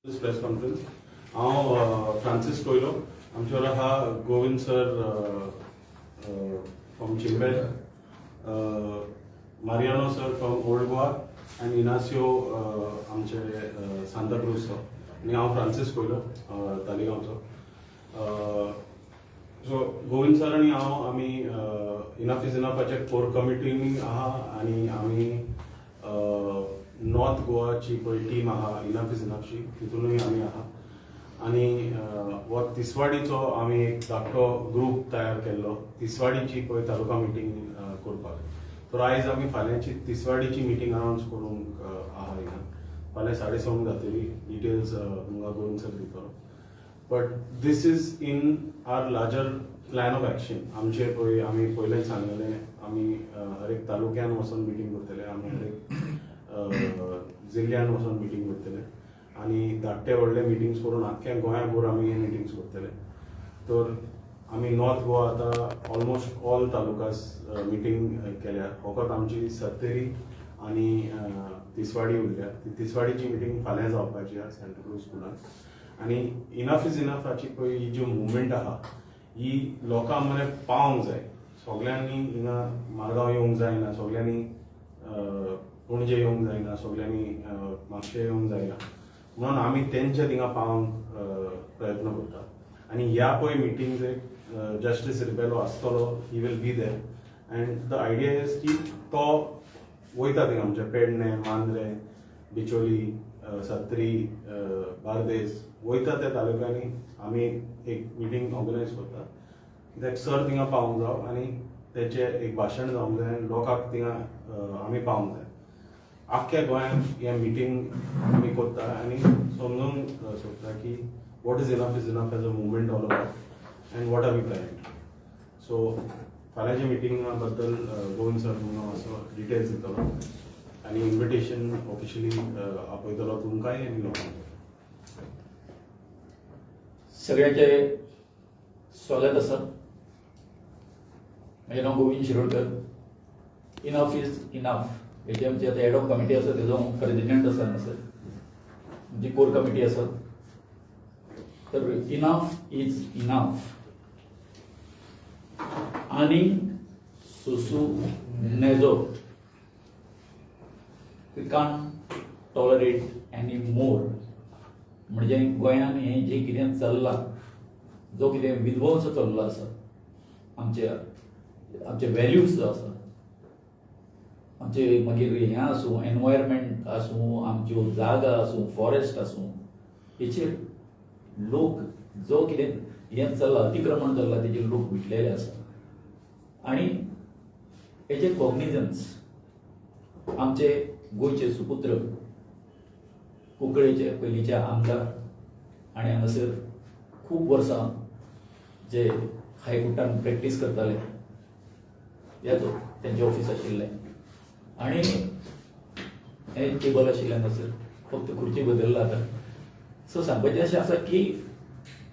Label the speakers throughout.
Speaker 1: Press conference हांव फ्रांसीस कोयलो आमचे वांगडा हा Govind sir from Chimbel, Mariano sir from Old Goa and Inacio आमचे सांताक्रूजचो आनी हांव फ्रांसीस कोयलो तालिगांवचो. सो गोविंद सर आनी हांव आमी इनफ इज इनफाचे कोर कमिटीनी आहा आनी आमी नॉर्थ गोवाची पळय टीम आहा इनफ इज इनफची तितूनय आमी आहा आनी हो तिसवाडीचो आमी एक धाकटो ग्रूप तयार केल्लो तिसवाडीची पळय तालुका मिटींग करपाक. तर आयज आमी फाल्यांची तिसवाडीची मिटींग अनावन्स करूंक आहा हिंगा. फाल्यां 6:30 जातली. डिटेल्स तुमकां गोविंद सर दितलो. But this is in our larger plan of action. आमचे पळय आमी पयलेंच सांगलेलें आमी हर एक तालुक्यान वचून मिटींग करतले, आमी हर एक जिल्ल्यान वचून मिटींग करतले आनी धाकटे व्हडले मिटींग्स करून आख्ख्या गोंयाभर आमी हे मिटींग्स करतले. तर आमी नॉर्थ गोवा आतां ऑलमोस्ट ऑल तालुकास मिटींग केल्या. फकत आमची सत्तेरी आनी तिसवाडी उरल्या. ती तिसवाडीची मिटींग फाल्यां जावपाची आसा सांताक्रूज स्कुलान. आनी इनफ इज इनफाची पळय ही जी मुवमेंट आहा ही लोकां मरें पावंक जाय. सगळ्यांनी हिंगा मारगांव येवंक जायना, सगळ्यांनी पणजे येवंक जायना, सगळ्यांनी म्हापशें येवंक जायना. म्हणून आमी तेंच्या थिंगा पावंक प्रयत्न करता. आनी ह्या पळय मिटींगेक जस्टीस रिबेलो आसतलो. He will be there and the idea is की तो वयता थिंगा आमचे पेडणे, मांद्रे, बिचोली, सत्री, बार्देस वयता त्या तालुक्यांनी आमी एक मिटींग ऑर्गनायज करता. कित्याक सर थिंगा पावंक जाव आनी तेचे एक भाशण जावंक जाय आनी लोकांक थिंगा आमी पावंक जाय. आख्ख्या गोंयांत हें मिटींग आमी करता आनी समजूंक सोदता की what is enough as a movement all about and what are we planning. So फाल्यांच्या मिटींगा बद्दल गोविंद सर तुमकां मातसो डिटेल्स दितलो आनी इन्विटेशन ऑफिशियली आपयतलो तुमकांय आनी लोकांक.
Speaker 2: सगळ्यांचे स्वागत आसा. म्हजें नांव Govind Shirodkar. Enough is enough हेची आमची आतां हेड ऑफ कमिटी आसा तेजो हांव प्रेसिडेंट आसा हांगासर. जी कोर कमिटी आसा. तर इनफ इज इनफ आनी सोसू नेजो. We can't tolerate any more. म्हणजे गोंयांत हें जें कितें चल्लां, जो कितें विध्वंस चल्लो आसा, आमचे व्हॅल्यूज जो आसा, आमचे मागीर हें आसूं एनवायरमेंट आसूं, आमच्यो जागा आसूं, फॉरेस्ट आसूं, हेचेर लोक जो कितें हें चल्लां, अतिक्रमण चल्लां तेचेर लोक विटलेले आसा. आनी हेचे कॉग्निजन्स आमचे गोंयचे सुपुत्र, कुंकळेचे पयलींचे आमदार आनी हांगासर खूब वर्सां जे हायकोर्टान प्रॅक्टीस करताले याचो तेंचें ऑफिस आशिल्लें आनी हें टेबल आशिल्लें हांगासर. फक्त खुर्ची बदल्ला आतां. सो सांगपाचें अशें आसा की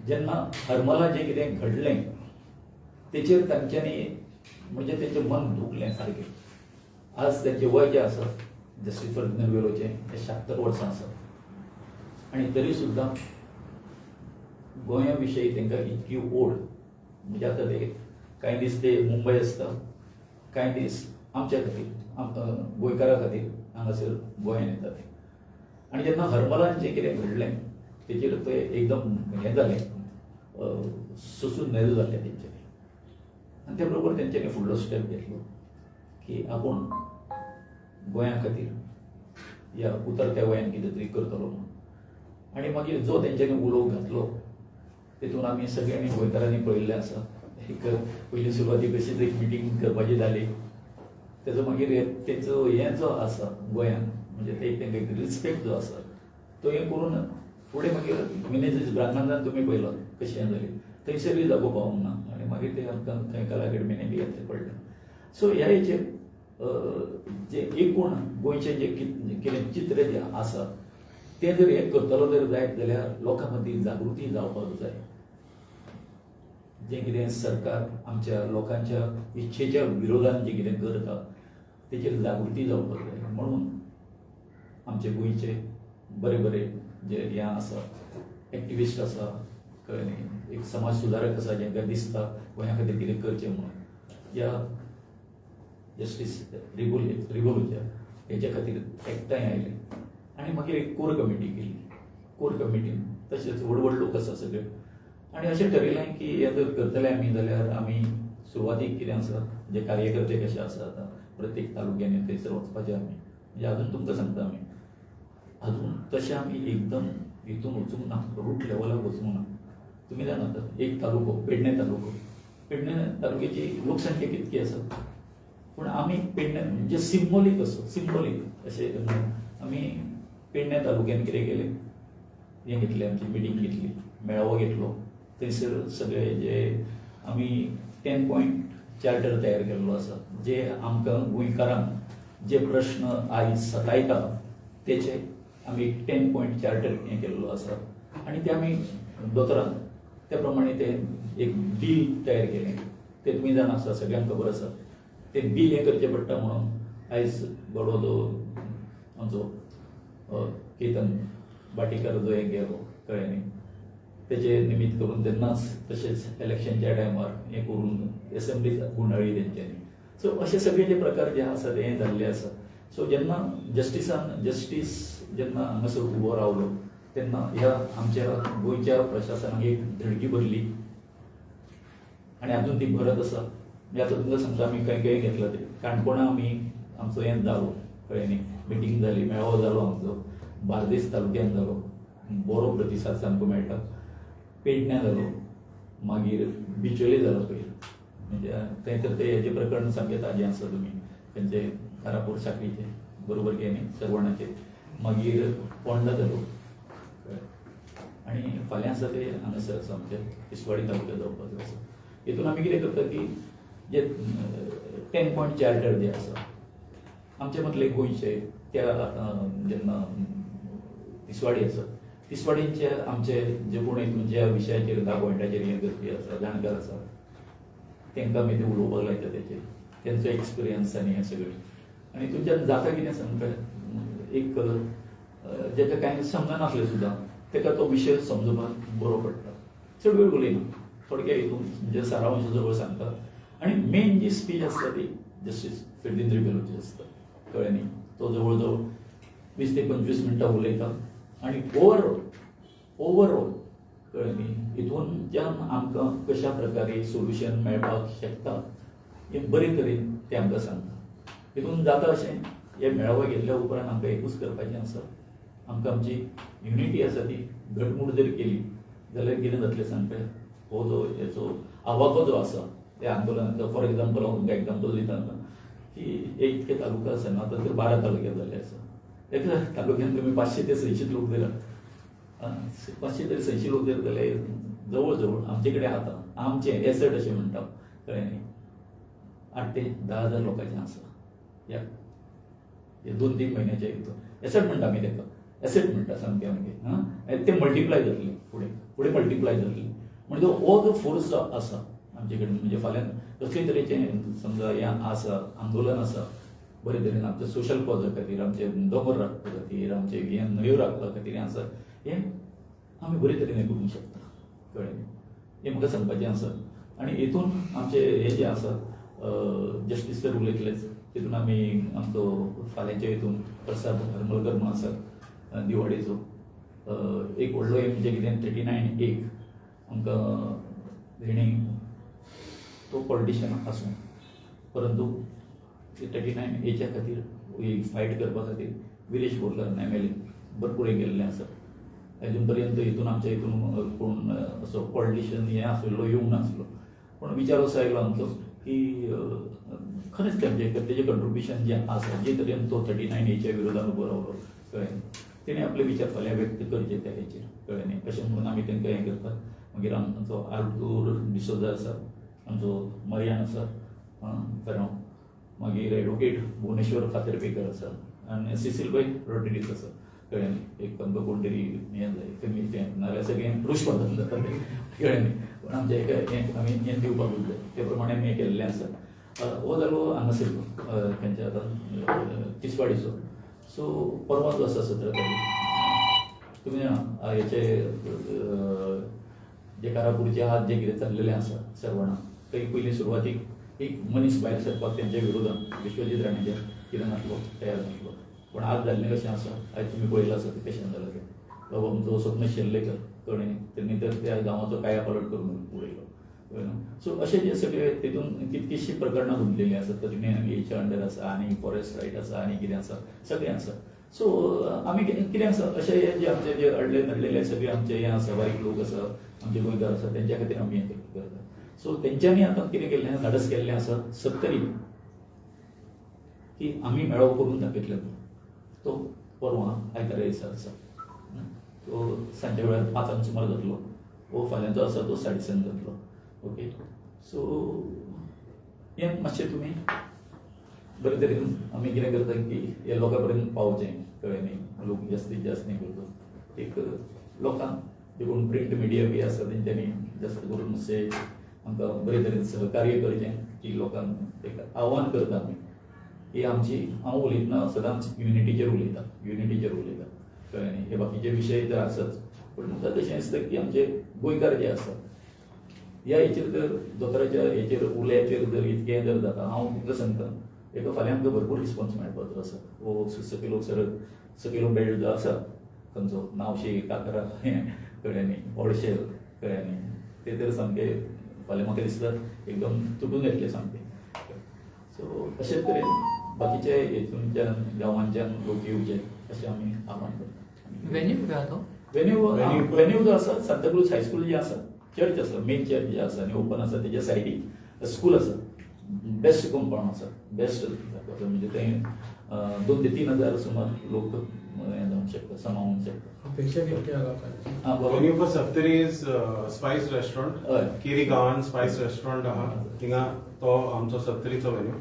Speaker 2: जेन्ना हरमला जें कितें घडलें तेचेर तांच्यांनी म्हणजे तेंचें मन दुखलें सारकें. आज तेंचें वय जें आसा जस्टीस फर्दिनांद वेलोचें तें 76 वर्सां आसा आनी तरी सुद्दां गोंया विशयी तांकां इतकी ओड. म्हणजे आतां ते कांय दीस ते मुंबय आसता, कांय दीस आमच्या खातीर गोंयकारा खातीर हांगासर गोंयांत येता ते. आनी जेन्ना हरमलान जें कितें घडलें तेचेर ते एकदम हें जालें, सोंसून नेजो जालें तेंच्यांनी. आनी त्या बरोबर तेंच्यांनी फुडलो स्टेप घेतलो की आपूण गोंया खातीर ह्या उतरत्या वयान कितें तरी करतलो म्हणून. आनी मागीर जो तेंच्यांनी उलोव घातलो तेतून आमी सगळ्यांनी गोंयकारांनी पळयल्लें आसा. एक पयली सुरवातीक अशीच एक मिटींग करपाची जाली. तेजो मागीर तेचो हें जो आसा गोंयांत म्हणजे ते तेंकां एक रिस्पेक्ट जो आसा तो हें करून फुडें मागीर मिनेजीस ब्राह्मणान तुमी पळयलो कशें हें जालें. थंयसरूय जागो पावूंक ना आनी मागीर ते आमकां थंय कला अकॅडमीनी बी येतलें पडलें. सो ह्या हेचेर जें एकूण गोंयचें जें कितें चित्र जें आसा तें जर हें करतलो जर जायत जाल्यार लोकां मदीं जागृती जावपाक जाय. जें कितें सरकार आमच्या लोकांच्या इच्छेच्या विरोधान जें कितें करता तेचेर जागृती जावपाक जाय. म्हणून आमचे गोंयचे बरे बरे जे ह्या आसा एक्टिविस्ट आसा कळ्ळें न्ही, एक समाज सुदारक आसा जेंकां दिसता गोंया खातीर कितें करचें म्हणून ह्या जस्टीस रिबोलूच्या हेच्या खातीर एकठांय आयले आनी मागीर एक कोर कमिटी केली. कोर कमिटीन तशेंच व्हड लोक आसा सगळे आनी अशें ठरयलें की हें जर करतले आमी जाल्यार आमी सुरवातीक कितें आसा जे कार्यकर्ते कशे आसा आतां प्रत्येक तालुक्यांनी थंयसर वचपाचें आमी म्हणजे अजून तुमकां सांगता आमी अजून तशें आमी एकदम हितून वचूंक ना, रूट लेवलाक वचूंक ना. तुमी जाणात एक तालुको पेडणे तालुक्याची लोकसंख्या कितकी आसा पूण आमी पेडणे म्हणजे सिंबॉलीक अशें आमी पेडणे तालुक्यान कितें केलें हें घेतलें आमची मिटींग घेतली, मेळावो घेतलो. थंयसर सगळे जे आमी 10 पॉयंट चार्टर तयार केल्लो आसा जे आमकां गोंयकारांक जे प्रश्न आयज सतायता तेचे आमी 10 पॉयंट चार्टर हें केल्लो आसा आनी ते आमी दोतोरान त्या प्रमाणे ते एक बील तयार केलें. ते तुमी जाणा आसा सगळ्यांक खबर आसा ते बील हें करचें पडटा म्हणून आयज बरो जो आमचो केतन बाटीकर जो हें गेलो कळ्ळें न्ही तेचे निमित्त करून तेन्नाच तशेंच इलेक्शनच्या टायमार हें करून एसेंब्ली गुंडाळी तेंच्यांनी. सो अशे सगळे जे प्रकार जे आसा ते हें जाल्ले आसा. सो जेन्ना जस्टीस जेन्ना हांगासर उबो रावलो तेन्ना ह्या आमच्या गोंयच्या प्रशासनाक एक धडकी भरली आनी अजून ती भरत आसा. म्हणजे आतां तुमकां सांगता आमी खंय घेतला ते काणकोणा आमी आमचो हें जालो कळ्ळें न्ही मिटींग जाली, मेळावो जालो आमचो बार्देस तालुक्यान जालो, बरो प्रतिसाद सामको मेळटा. पेडण्या जालो, मागीर बिचोले जालो पळय म्हणजे थंय तर ते हेजें प्रकरण सामकें ताजें आसा तुमी खंयचे कारापूर साखळीचे बरोबर की न्ही सरवणाचे. मागीर पोंडा जालो आनी फाल्यां आसा ते हांगासर आसा आमचे तिसवाडी तालुक्या जावपाचो आसा. हितून आमी कितें करता की जे 10 पॉयंट चार्टर जे आसा आमचे मदले गोंयचे त्या जेन्ना तिसवाडी आसा तिसवाडींचे आमचे जे कोण हितून ज्या विशयाचेर 10 पॉयंटाचेर हें करपी आसा जाणकार आसा तांकां आमी ते उलोवपाक लायता तेचेर तेंचो एक्सपिरियन्स आनी हें सगळें आनी तुमच्यान जाता कितें सांगता एक जेका कांय समजनासलें सुद्दां ताका तो विशय समजुपाक बरो पडटा. चड वेळ उलयना थोडक्या हितून म्हणजे सारांश जवळ सांगता आनी मेन जी स्पीच आसता ती जस्टीस फिर्दीन रिबेलोची आसता कळ्ळें न्ही. तो जवळ जवळ 20 ते 25 मिनटां उलयता आनी ओवरऑल कळ्ळें न्ही हितूनच्यान आमकां कशा प्रकारे सोल्युशन मेळपाक शकता हें बरे तरेन ते आमकां सांगता. हितून जाता अशें हे मेळावे घेतल्या उपरांत आमकां एकूच करपाचें आसा आमकां आमची युनिटी आसा ती घटमूट जर केली जाल्यार कितें जातलें सांगता हो जो हेचो आवाको जो आसा त्या आंदोलनाचो फॉर एग्जाम्पल हांव तुमकां एग्जाम्पल दिता की हे इतके तालुका आसा न्हू आतां तर 12 तालुके जाल्ले आसा. एका तालुक्यान तुमी 500 ते 600 लोक जर 500 ते 600 लोक जर जाल्यार जवळ जवळ आमचे कडेन आतां आमचें एसट अशें म्हणटा कळ्ळें न्ही 8 ते 10,000 लोकांचें आसा ह्या 2-3 म्हयन्याच्या हितून एसट म्हणटा आमी ताका एसेट म्हणटा सामकें आमगे ते मल्टिप्लाय जातले फुडें मल्टिप्लाय जातले म्हणजे हो जो फोर्स जो आसा आमचे कडेन म्हणजे फाल्यां कसले तरेचें समजा हें आसा आंदोलन आसा बरे तरेन आमच्या सोशल कॉजा खातीर आमचे दोंगर राखपा खातीर आमचे हें न्हंयो राखपा खातीर हें आसा हें आमी बरे तरेन हें करूंक शकता कळ्ळें हें म्हाका सांगपाचें आसा. आनी हितून आमचे हे जे आसा जस्टीस तर उलयतलेच तितून आमी आमचो फाल्यांच्या हितून प्रसाद हरमलकर म्हणून आसा दिवाळेचो एक व्हडलो एक म्हणजे कितें 39A आमकां तेणी तो पॉलिटिशियन आसूं परंतु 39A खातीर फायट करपा खातीर विरेश बोरकार MLA भरपूर हे गेल्ले आसा. अजून पर्यंत हितून आमच्या हितून कोण असो पॉलिटिशियन हे आसलो येवंक नासलो पूण विचार असो आयलो आमचो की खरेंच तेजें कंट्रिब्युशन जें आसा जे तरेन तो 39A विरोधान उबो रावलो कळ्ळें तेणें आपले विचार फाल्यां व्यक्त करचे त्या हेचेर कळ्ळें न्ही. अशें म्हणून आमी तांकां हें करतात. मागीर आमचो आल्तूर डिसोजा आसा आमचो मरियान आसा फेरांव मागीर एडवोकेट भुवनेश्वर फातर्पेकर आसा आनी सिसीलबाई रोड्रिगीस आसा कळ्ळें न्ही. एक आमकां कोण तरी हें जाय कमी तें नाल्यार सगळें रुशपदान जाता तें कळ्ळें न्ही. पूण आमचें हें आमी हें दिवपाकूच जाय ते प्रमाणे आमी हें केल्लें आसा. हो जालो हांगासर खंयचे आतां तिसवाडीचो. सो परवा जो आसा 17 तारीख तुम्ही जाणा हेचे जे कारापूरचे हात जे कितें चल्लेले आसा सर्वणा थंय पयलीं सुरवातीक एक मनीस भायर सरपाक तेंच्या विरोधांत विश्वजीत राणेच्या कितें नासलो तयार नासलो पण आज जाल्लें कशें आसा आयज तुमी पळयलां आसा तें कशें जालां तें बाबा आमचो स्वप्न शेल्लेकर तेणी तर त्या गांवाचो कायापालट करून उडयलो सो अशें जे सगळे तितून कितकीशीं प्रकरणां गुंतलेलीं आसात तातूंत हेच्या अंडर आसा आनी फॉरेस्ट रायट आसा आनी कितें आसा सगळें आसा सो आमी कितें आसा अशें जे आमचे जे अडले नडलेले सगळे आमचे हे आसा बारीक लोक आसा आमचे गोंयकार आसा तेंच्या खातीर आमी हें करता सो तेंच्यांनी आतां कितें केल्लें धाडस केल्लें आसा 70 की आमी मेळावो करून दाखयतले तो परवां आयतारा दिसा आसा तो सांजे वेळार 5 सुमार जातलो वो फाल्यांचो आसा तो 7:30 जातलो ओके सो हें मातशें तुमी बरे तरेन आमी कितें करता की हे लोकां पर्यंत पावचें कळ्ळें न्ही लोक जास्तीत जास्त न्ही करता एक लोकांक जे कोण प्रिंट मिडिया बी आसा तेंच्यांनी जास्त करून मातशें आमकां बरे तरेन सहकार्य करचें की लोकांक एक आव्हान करता आमी की आमची हांव उलयतना सदांच युनिटीचेर उलयता कळ्ळें न्ही हे बाकीचे विशय तर आसाच पूण म्हाका तशें दिसता की आमचे गोंयकार जे आसा ह्या हेचेर जर दोतोराच्या हेचेर उल्याचेर जर इतकें जर जाता हांव तुमकां सांगता एक फाल्यां आमकां भरपूर रिस्पॉन्स मेळपाचो आसा वो सकयलो बेल्ट जो आसा खंयचो नावशे काकरा कळ्ळें न्ही ओडशेर कळ्ळें न्ही ते तर सामकें फाल्यां म्हाका दिसता एकदम तुटून येतले सामकें सो अशेच तरेन बाकीचे हेतूनच्यान गांवांच्यान लोक येवचे अशें आमी आव्हान करता
Speaker 3: वेन्यू कितें आहा तो
Speaker 2: वेन्यू जो आसा सांताक्रूज हायस्कूल जे आसा चर्च आसा मेन चर्च जे आसा आनी ओपन आसा तेच्या सायडीक स्कूल आसा बेस्ट कंपाउंड आसा बेस्ट म्हणजे थंय 2 ते 3 हजार सुमार लोक हें जावंक शकता समावूंक शकता
Speaker 4: अपेक्षा कितली आहा लोकांची
Speaker 1: Venue for Saptari is Spice Restaurant.
Speaker 2: हय.
Speaker 1: Kiri Gawan Spice Restaurant आहा थिंगा तो आमचो सप्तरीचो वेन्यू.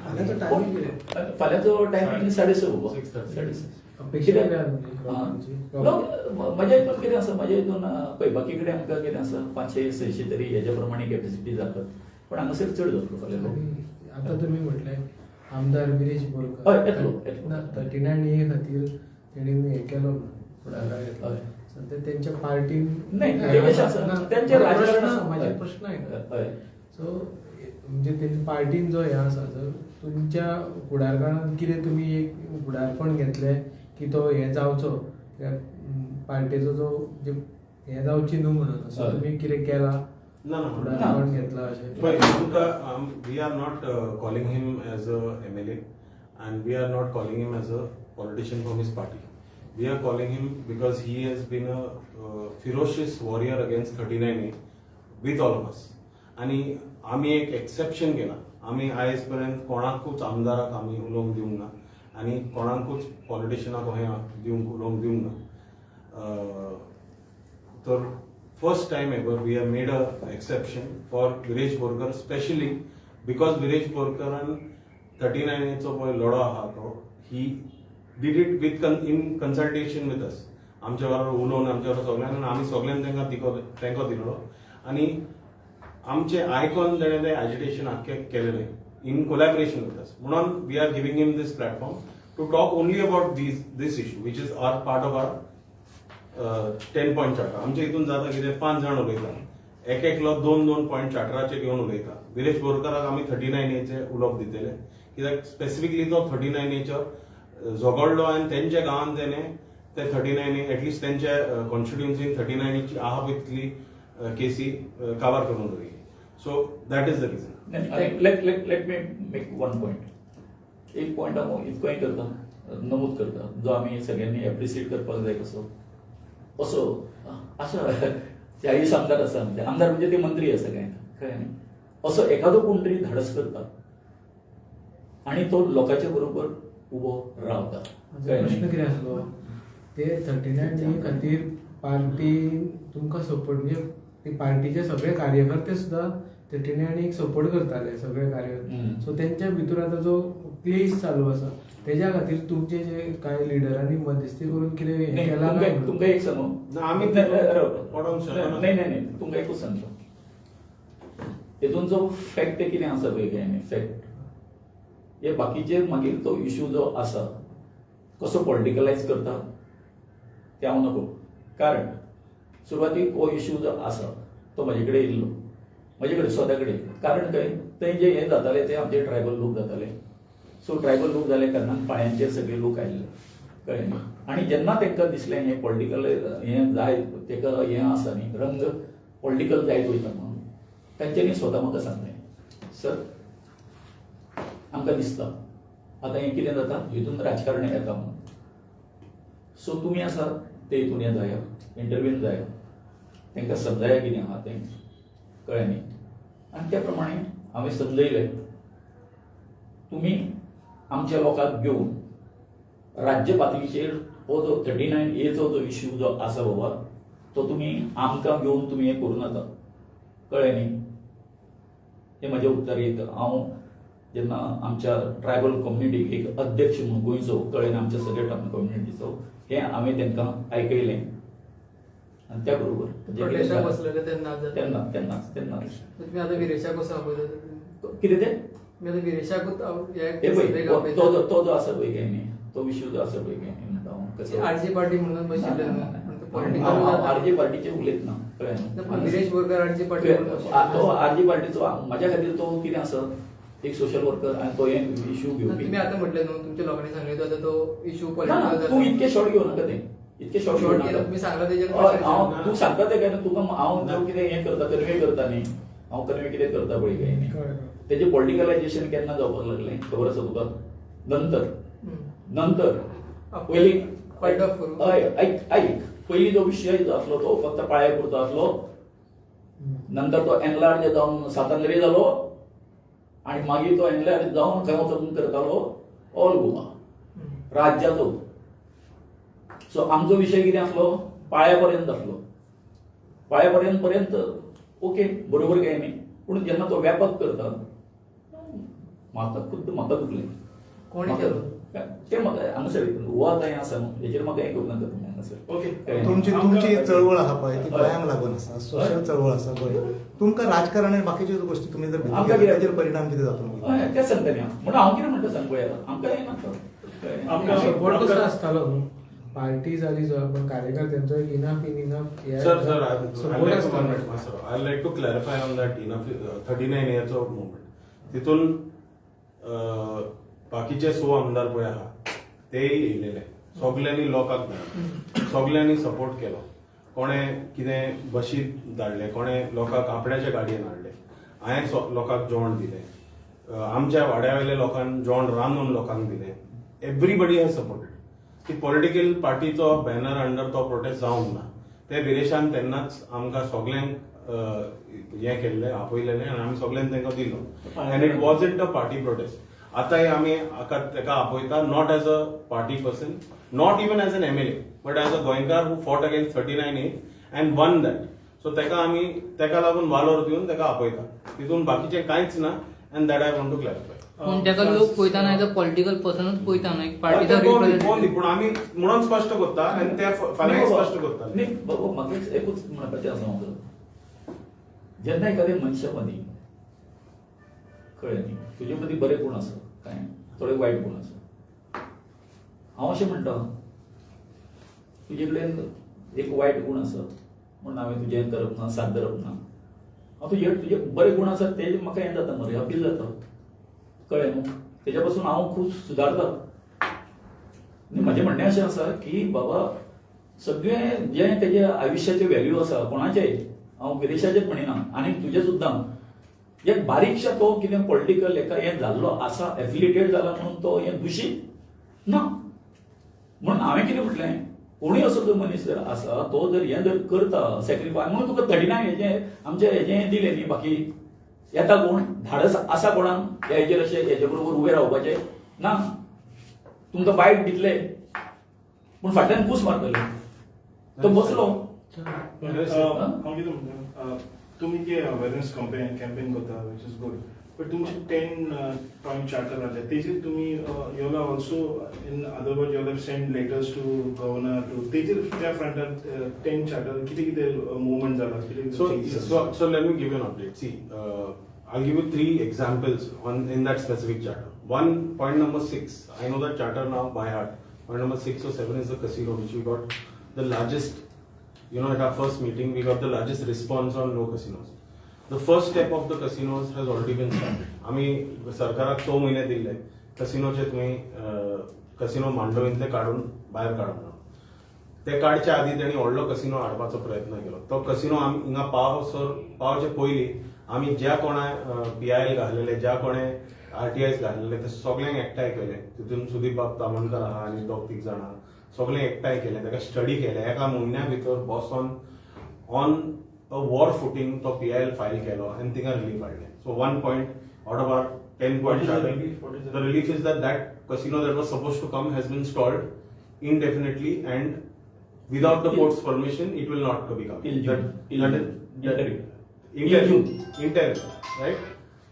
Speaker 4: फाल्यांचो टायमींग कितें
Speaker 2: फाल्यांचो टायमींग 6:30
Speaker 1: 6:30.
Speaker 4: अपेक्षा कितें आहा तुमची लोकांची
Speaker 2: माझ्या हितून कितें आसा माझ्या हितून पळय बाकी कडेन आमकां कितें आसा 500-600 तरी हेच्या प्रमाणे कॅपॅसिटी जातात पण हांगासर चड जातलो फाल्यां लोक
Speaker 4: आनी आतां तुमी म्हटलें आमदार गिरीश
Speaker 2: हय,
Speaker 4: बोरकर
Speaker 2: येतलो.
Speaker 4: ना 39 ए खातीर तेणी हें केलो फुडाकार घेतलो
Speaker 2: हय.
Speaker 4: सध्या तेंच्या पार्टीन
Speaker 2: नाही, ते कशें आसा, तेंचें राजकारण आसा.
Speaker 4: म्हाजे
Speaker 2: हय.
Speaker 4: प्रश्न आहे
Speaker 2: हय.
Speaker 4: सो म्हणजे तेंच्या पार्टीन जो हें आसा जर तुमच्या फुडारपणान कितें तुमी एक फुडारपण घेतलें की तो हें जावचो त्या पार्टीचो जो जे हें जावची न्हू म्हणून असो
Speaker 2: हय.
Speaker 4: तुमी कितें केलां
Speaker 1: ना
Speaker 4: फुडारपण घेतलां अशें
Speaker 1: But we are not calling him as a MLA and we are not calling him as a politician from his party. We are calling him because he has been a ferocious warrior against 39A with all of us. आणि आमी एक exception केला आमी आयज पर्यंत कोणाकूच आमदाराक आमी उलोवंक दिवंक ना आनी कोणाकूच पॉलिटिशियनाक अशें दिवंक उलोवंक दिवंक ना तर first time ever we have made a exception for Viresh Borkar specially because Viresh Borkar and 39A चो पळय लढो आहा तो he did it with in consultation with us आमच्या बरोबर उलोवन आमच्या बरोबर सगळ्यांक आमी सगळ्यांनी तेंको दिलो आनी आमचे आयकॉन तेणें तें एजिटेशन आख्खें केलेलें in collaboration with us म्हणून we are giving him this platform to talk only about this issue which is our part of our 10 point charter आमच्या हितून जाता कितें 5 जाण उलयता एक एकलो 2 पॉइंट चार्टराचे घेवन उलयता विरेश बोरकाराक आमी 39A उलोवप दितले कित्याक स्पेसिफिकली तो 39A झगडलो आनी तेंच्या गांवांत तेणें ते 39A एटलिस्ट तेंच्या कॉन्स्टिट्युएन्सीन 39A आहा तितली केसी काबार करून उडयली so that is the reason
Speaker 2: let me make one point एक पॉइंट हांव इतकोय करता नमूद करता जो आमी सगळ्यांनी एप्रिशिएट करपाक जाय कसो असो असो 40 आमदार आसा आमदार म्हणजे ते मंत्री आसा काय न्ही असो एखादो कोण तरी धाडस करता आणि तो लोकांच्या बरोबर उबो रावता
Speaker 4: म्हजो प्रश्न कितें आसलो ते 39A खातीर पार्टी तुमकां सपोर्ट म्हणजे ते पार्टीचे सगळे कार्यकर्ते सुद्दां 39A सपोर्ट करताले सगळे कार्यकर्ते सो तेंच्या भितर आतां जो क्लेश चालू आसा तेज्या खातीर तुमचे जे कांय लिडरांनी मध्यस्थी करून कितें हें केलां काय म्हणून?
Speaker 2: तुमकां एक सांगू
Speaker 1: ना, आमी पडोवंक शकना.
Speaker 2: नाही तुमकां एकूच सांगता हेतून जो फॅक्ट कितें आसा पळय काय न्ही फॅक्ट हे बाकीचे मागीर तो इश्यू जो आसा कसो पॉलिटिकलायज करता ते हांव नको. कारण सुरवातीक हो इश्यू जो आसा तो म्हाजे कडेन येयल्लो, म्हाजे कडेन स्वता कडेन. कारण काय, थंय जे हे जाताले ते आमचे ट्रायबल लोक जाताले. सो ट्रायबल लोक जाल्या कारणान पाळ्यांचेर सगळे लोक आयिल्ले, कळ्ळें न्ही. आनी जेन्ना तांकां दिसलें हें पॉलिटिकल हें जाय, ताका हें आसा न्ही, रंग पॉलिटिकल जायत वयता म्हणून, तांच्यांनी स्वता म्हाका सांगलें, सर आमकां दिसता आतां हें कितें जाता, हितून राजकारण येता म्हणून. सो तुमी आसा ते हितून हें जाया, इंटरव्यून जाया, तांकां समजाया कितें आहा तें, कळ्ळें न्ही. आनी त्या प्रमाणे हांवें समजयलें, तुमी आमच्या लोकांक घेवन राज्य पातळीचेर हो जो 39A जो इश्यू जो आसा बाबा, तो तुमी आमकां घेवन तुमी हें करूं नाका, कळ्ळें न्ही. हें म्हजें उत्तर एक. हांव जेन्ना आमच्या ट्रायबल कम्युनिटीक एक अध्यक्ष म्हणून गोंयचो, कळ्ळें न्ही, आमच्या सगळ्या कम्युनिटीचो, हें हांवें तांकां आयकयलें. आनी त्या बरोबर
Speaker 3: प्रोटेस्टाक बसलेले तेन्नाच तुम्ही आता विरेशाक कसो आपयता?
Speaker 2: कितें तें
Speaker 3: तुम्ही आता विरेशाकूच
Speaker 2: ते पळय, तो जो आसा पळय काय न्ही, तो इश्यू जो आसा पळय काय न्ही, म्हणटा हांव कसो
Speaker 3: आरजी पार्टी म्हणून बशिल्ले
Speaker 2: हांव आरजी पार्टीचे उलयतना, कळ्ळें न्ही.
Speaker 3: विरेश बोरकार आरजी पार्टी
Speaker 2: तो आरजी पार्टीचो म्हाज्या खातीर तो कितें आसा, एक सोशल वर्कर आनी तो हे इश्यू घेवपी.
Speaker 3: तुम्ही आता म्हटले न्हू, तुमच्या लोकांनी सांगले आता तो इश्यू
Speaker 2: तूं
Speaker 3: पॉलिटिकल
Speaker 2: इतके शॉर्ट घेवं नाका तें, इतके शॉर्ट घेवं नाका.
Speaker 3: तुम्ही सांगला तेजेर
Speaker 2: हांव तूं सांगता तें काय न्हू, तुका हांव जो कितें हें करता, कन्वे करता न्ही, हांव कन्वे कितें करता पळय काय न्ही, तेजें पॉलिटिकलायजेशन केन्ना जावपाक लागलें खबर आसा तुका? नंतर पयलीं
Speaker 3: पॉइंट ऑफ करू
Speaker 2: हय आयक, पयलीं जो विशय जो आसलो तो फक्त पाळ्या पुरतो आसलो. नंतर तो एनलार्ज जावन सातांद्री जालो, आनी मागीर तो एनलार्ज जावन खंय वचून करतालो ऑल गोवा राज्याचो. सो आमचो विशय कितें आसलो, पाळ्या पर्यंत आसलो. पाळ्या पर्यंत ओके, बरोबर काय न्ही. पूण जेन्ना तो व्यापक करता, म्हाका दुखलें.
Speaker 3: कोणी केलो?
Speaker 2: ते म्हाका हांगासर हो आतां हें आसा न्हू, हेचेर म्हाका हें करूं नाका तुमी हांगासर.
Speaker 1: ओके.
Speaker 5: तुमची चळवळ आहा पळय ती गोंयांक लागून आसा, सोशल चळवळ आसा गोंय. तुमकां राजकारण आनी बाकीच्यो गोश्टी तुमी जर
Speaker 2: आमकां कितें
Speaker 5: ताचेर परिणाम कितें जातलो?
Speaker 2: तें सांगता हांव. म्हणून हांव कितें म्हणटा सांग पळय, आमकां हें नाका.
Speaker 4: सपोर्ट कसो आसतालो न्हू, पार्टी जाली जो पण कार्यकर्त्यांचो इनफ
Speaker 1: Sir,
Speaker 4: सपोर्ट आसतालो.
Speaker 1: I'd like to clarify on that enough 39A चो movement. तितून बाकीचे 100 आमदार पळय आहा तेय येयलेले, सगल्यांनी लोकांक मेळ्ळा, सगल्यांनी सपोर्ट केलो. कोणें कितें बशीत धाडले, कोणें लोकांक आपणाच्या गाडयेन हाडले, हांवें लोकांक जेवण दिलें, आमच्या वाड्यावयल्या लोकांक जेवण रांदून लोकांक दिलें. Everybody has supported. ती पॉलिटिकल पार्टीचो बॅनर अंडर तो प्रोटेस्ट जावंक ना. ते विरेशान तेन्नाच आमकां सगल्यांक हें केल्लें, आपयलेलें, आनी आमी सगल्यांनी तांकां दिलो. And it wasn't a party protest. आतांय आमी ताका आपयता not as a party person, not even as an MLA, but as a गोंयकार who fought against 39A and won that. So ताका लागून वालोर दिवन ताका आपयता. तितून बाकीचें कांयच ना, and that I want to clarify.
Speaker 3: पूण ताका लोक पळयता ना, एज अ पॉलिटिकल पर्सनूच पळयता ना, एक पार्टीचो
Speaker 1: पूण आमी म्हणून स्पश्ट करता आनी ते फाल्यां स्पश्ट करता.
Speaker 2: न्ही बाबा, म्हाका एकूच म्हणपाचें आसा म्हाका, जेन्ना एखाद्या मनशा मदीं, कळ्ळें न्ही, तुजे मदीं बरे गुण आसा कांय, थोडे वायट गुण आसा. हांव अशें म्हणटा, तुजे कडेन एक वायट गुण आसा म्हणून हांवें तुजें हें करप ना, साथ धरप ना. हांव तुजे बरे गुण आसात तेजे म्हाका हें जाता मरे, अपील जाता, कळ्ळें न्हू. तेज्या पासून हांव खूब सुदारता. आनी म्हजें म्हणणें अशें आसा की बाबा, सगळें जें तेजे आयुश्याचे व्हॅल्यू आसा कोणाचेय, हांव विदेशाचेच म्हणिना, आनी तुजें सुद्दां, एक बारीकशा तो कितें पॉलिटिकल हेका हें जाल्लो आसा, एफिलिएटेड जाला म्हणून तो हें दुशीत ना. म्हणून हांवें कितें म्हटलें, कोणूय असो जो मनीस जर आसा, तो जर हें जर करता सॅक्रिफाय, म्हणून तुका 39 हेजें आमचें हेजें दिलें न्ही, बाकी येता कोण धाडस आसा कोणाक हेजेर अशें हेजे बरोबर उबें रावपाचें ना. तुमकां बायट दितले पूण फाटल्यान पूस मारतले, तो बसलो.
Speaker 6: हांव कितें म्हणटा, तुमी जे अवेरनेस कॅम्पेन करता, विच इज गुड, बट तुमचे 10 पॉयंट चार्टर आसले, तेजेर तुमी you have also in other word you have send letters to governor, to तेजेर त्या फ्रंटार 10 चार्टर कितें कितें मुवमेंट जाला,
Speaker 1: So let me give you an update. See, I'll give you 3 examples in that specific charter. Point number 6. I know that charter now by heart. Point number 6 or 7 is the casino which we got the largest, at our first meeting, we got the largest response on no casinos. The first step of the casinos has already been started. आम्ही सरकाराक 6 महिने दिले कसिनोचे तुम्ही casino मांडवींतले काढून भायर काडून म्हणून. ते काडच्या आधी त्यांनी व्हडलो कसिनो हाडपाचो प्रयत्न केलो. तो कसिनो आमी हिंगा पावचे पयलीं आमी ज्या कोणाय PIL घातलेले, ज्या कोणे RTIs घातलेले ते सगळ्यांक एकठांय केले. तितून सुदीप बाब तामणकर आहा आनी 2-3 जाण आहा. सगळे एकठांय केले, ताका स्टडी केले. एका म्हयन्या भितर बसोन on a war footing to PIL file केलो and थिंगा relief हाडले. So 1 point out of our 10 point charter. The relief is that casino that was supposed to come has been stalled indefinitely and without the court's permission it will not become. Interim, right?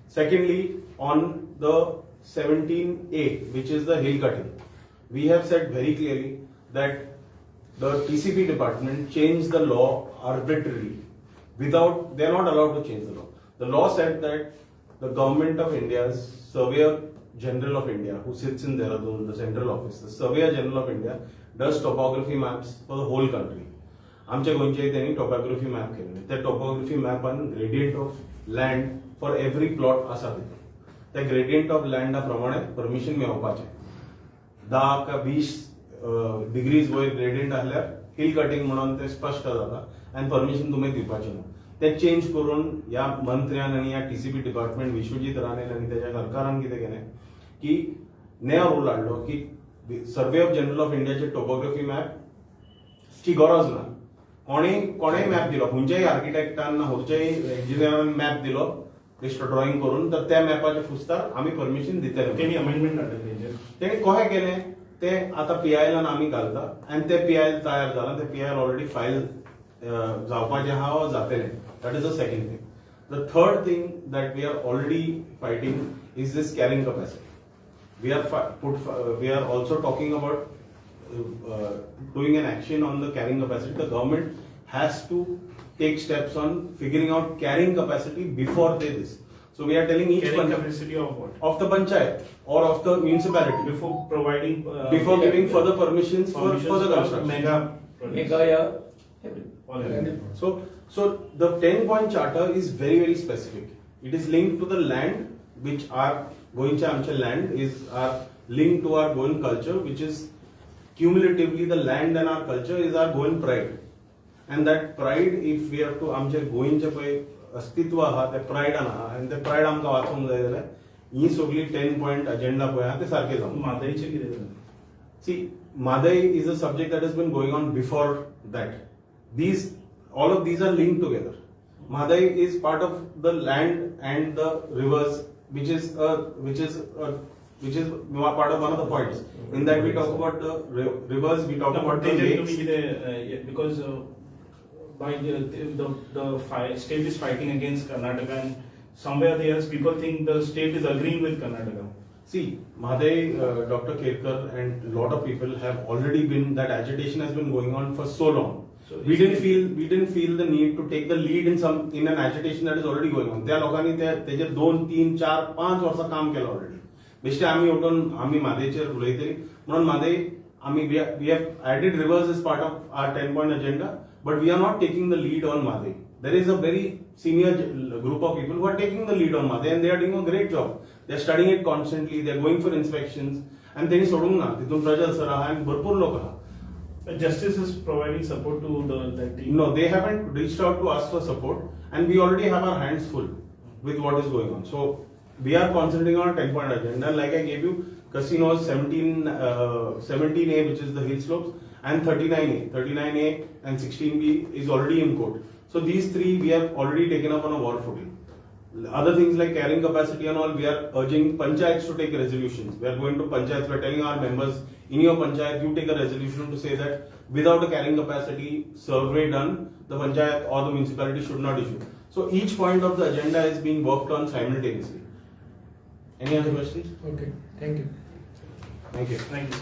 Speaker 1: Secondly, on the 17A, which is the hill cutting, we have said very clearly that the TCP department changed the law arbitrarily. They are not allowed to change the law. The law said that the government of India's Surveyor General of India, who sits in Dehradun, the central office, the Surveyor General of India does topography maps for the whole country. आमच्या गोंयचे त्यांनी topography map केलेले. त्या topography मॅपान gradient of land for every plot आसा तितून. त्या gradient of लँडा प्रमाणे परमिशन मेळोवपाचें. 10 का 20 डिग्रीज वयर ग्रेडियंट आसल्यार हिल कटिंग म्हणून ते स्पश्ट जाता आनी परमिशन तुमी दिवपाचें ना. ते चेंज करून ह्या मंत्र्यान आनी ह्या TCP डिपार्टमेंट विश्वजीत राणेन आनी त्याच्या सरकारान कितें केलें की नया रूल हाडलो की सर्वे ऑफ जनरल ऑफ इंडियाचे टोपोग्राफी मॅपची गरज ना. कोणेय मॅप दिलो, खंयच्याय आर्किटेक्टान ना खंयच्याय इंजिनियरान मॅप दिलो बेश्टो ड्रॉइंग करून, तर त्या मॅपाच्या फुस्तार आमी परमिशन दितले.
Speaker 6: त्यांनी अमेंडमेंट हाडले.
Speaker 1: तेणी कशें केलें ते आतां PILान आमी घालता आनी ते PIL तयार जाला. ते PIL ऑलरेडी फायल जावपाचें आहा वा जातलें. That is the second thing. The third thing that we are already fighting is this carrying capacity. We are also talking about doing an action on the carrying capacity. The government has to take steps on figuring out carrying capacity before they this. So we are telling each
Speaker 6: Carrying capacity of what?
Speaker 1: of the panchayat or of the municipality
Speaker 6: Before providing.
Speaker 1: before giving further permissions for the construction.
Speaker 6: Mega.
Speaker 2: Mega या
Speaker 1: So the 10-point charter is very, very specific. It is linked to the land, which are Goincha Amcha land are linked to our Goan culture, which is cumulatively the land and our culture is our Goan pride. And that pride, if we have to Amcha Goincha pay अस्तित्व आहा ते pride आहा and the pride आमकां वाचूंक जाय जाल्यार ही सगळी 10-point agenda पळय आहा ते सारके जावं.
Speaker 6: म्हादईचे कितें जालें?
Speaker 1: See, Madai is a subject that has been going on before that. All of these are linked together. Madai is part of the land and the rivers, which is part of one of the points. In that we talk about the rivers, we talk about the lakes.
Speaker 6: Because by the state is fighting against Karnataka, and somewhere else people think the state is agreeing with Karnataka.
Speaker 1: See, Madai, Dr. Kerkar and a lot of people have already been, that agitation has been going on for so long.
Speaker 6: So
Speaker 1: we didn't feel the need to take the lead in an agitation that is already going on. त्या लोकांनी तेजेर 2, 3, 4, 5 वर्सां काम केलं already. बेश्टे आमी उठून आमी म्हादयचेर उलयतली म्हणून म्हादय आमी we have added rivers as part of our 10-point agenda, but we are not taking the lead on Madai. There is a very senior group of people who are taking the lead on Madai and they are doing a great job. They are studying it constantly, they are going for inspections and तेणी सोडूंक ना. तितून Prajal sir आहा आनी भरपूर लोक आहा.
Speaker 6: Justice is providing support to that team.
Speaker 1: No, they haven't reached out to us for support and we already have our hands full with what is going on. So we are concentrating on a 10-point agenda. Like I gave you, casinos 17A, which is the hill slopes, and 39A. 39A and 16B is already in court. So these three we have already taken up on a war footing. Other things like carrying capacity and all, we are urging panchayats to take resolutions. We are going to panchayats, we are telling our members, in your panchayat, you take a resolution to say that without a carrying capacity survey done, the panchayat or the municipality should not issue. So each point of the agenda is being worked on simultaneously. Any other questions?
Speaker 4: Okay, thank you.
Speaker 1: Thank you.
Speaker 6: Thank you.